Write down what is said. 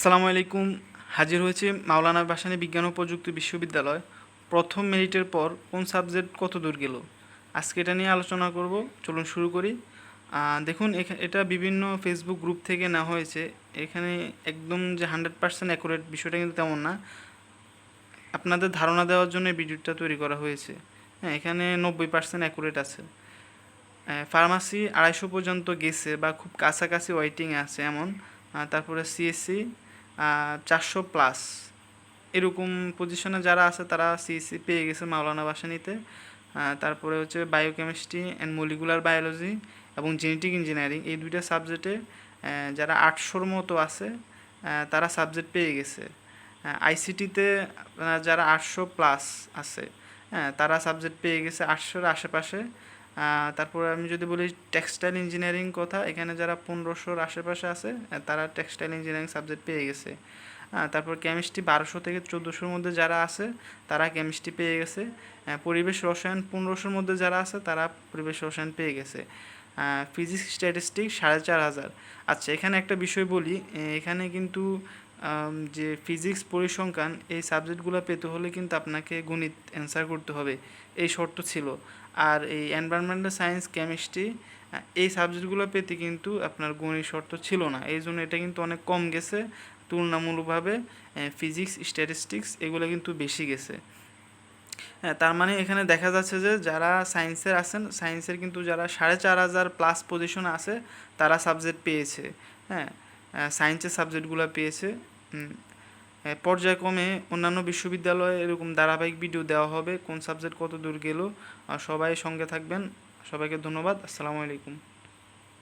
আসসালামু আলাইকুম। হাজির হয়েছে মাওলানা ভাসানী বিজ্ঞান ও প্রযুক্তি বিশ্ববিদ্যালয়। প্রথম মেরিটের পর কোন সাবজেক্ট কত দূর গেল, আজকে এটা নিয়ে আলোচনা করব। চলুন শুরু করি। দেখুন, এটা বিভিন্ন ফেসবুক গ্রুপ থেকে নেওয়া হয়েছে। এখানে একদম যে 100% অ্যাকুরেট বিষয়টা কিন্তু তেমন না। আপনাদের ধারণা দেওয়ার জন্য এই ভিডিওটা তৈরি করা হয়েছে। হ্যাঁ, এখানে 90% অ্যাকুরেট আছে। ফার্মাসি 250 পর্যন্ত গেছে বা খুব কাছাকাছি ওয়েটিংয়ে আছে এমন। তারপরে সিএসসি 400+, এরকম পজিশনে যারা আছে তারা সিএসসি পেয়ে গেছে মাওলানা ভাসানীতে। তারপরে হচ্ছে বায়োকেমিস্ট্রি অ্যান্ড মলিকুলার বায়োলজি এবং জেনেটিক ইঞ্জিনিয়ারিং, এই দুইটা সাবজেক্টে যারা 800-র মতো আছে তারা সাবজেক্ট পেয়ে গেছে। আইসিটিতে যারা 800+ আছে, হ্যাঁ, তারা সাবজেক্ট পেয়ে গেছে 800-র আশেপাশে। তারপরে আমি যদি বলি টেক্সটাইল ইঞ্জিনিয়ারিং কথা, এখানে যারা 1500-র আশেপাশে আছে তারা টেক্সটাইল ইঞ্জিনিয়ারিং সাবজেক্ট পেয়ে গেছে। তারপর কেমিস্ট্রি 1200 থেকে 1400-র মধ্যে যারা আছে তারা কেমিস্ট্রি পেয়ে গেছে। পরিবেশ রসায়ন 1500-র মধ্যে যারা আছে তারা পরিবেশ রসায়ন পেয়ে গেছে। Physics statistic 4500। আচ্ছা, এখানে একটা বিষয় বলি, এখানে কিন্তু যে ফিজিক্স পরিসংখ্যান এই সাবজেক্টগুলো পেতে হলে কিন্তু আপনাকে গণিত অ্যান্সার করতে হবে, এই শর্ত ছিল। আর এই এনভায়রনমেন্টাল সায়েন্স, কেমিস্ট্রি এই সাবজেক্টগুলো পেতে কিন্তু আপনার গণিত শর্ত ছিল না, এই জন্য এটা কিন্তু অনেক কম গেছে তুলনামূলকভাবে। ফিজিক্স, স্ট্যাটিস্টিক্স এগুলো কিন্তু বেশি গেছে। হ্যাঁ, তার মানে এখানে দেখা যাচ্ছে যে যারা সায়েন্সের আছেন, সায়েন্সের কিন্তু যারা 4500+ পজিশন আছে তারা সাবজেক্ট পেয়েছে। হ্যাঁ, সায়েন্সের সাবজেক্টগুলো পেয়েছে। পর্যায়ক্রমে অন্যান্য বিশ্ববিদ্যালয়ে এরকম ধারাবাহিক ভিডিও দেওয়া হবে কোন সাবজেক্ট কত দূর গেল। সবাই সঙ্গে থাকবেন। সবাইকে ধন্যবাদ। আসসালামু আলাইকুম।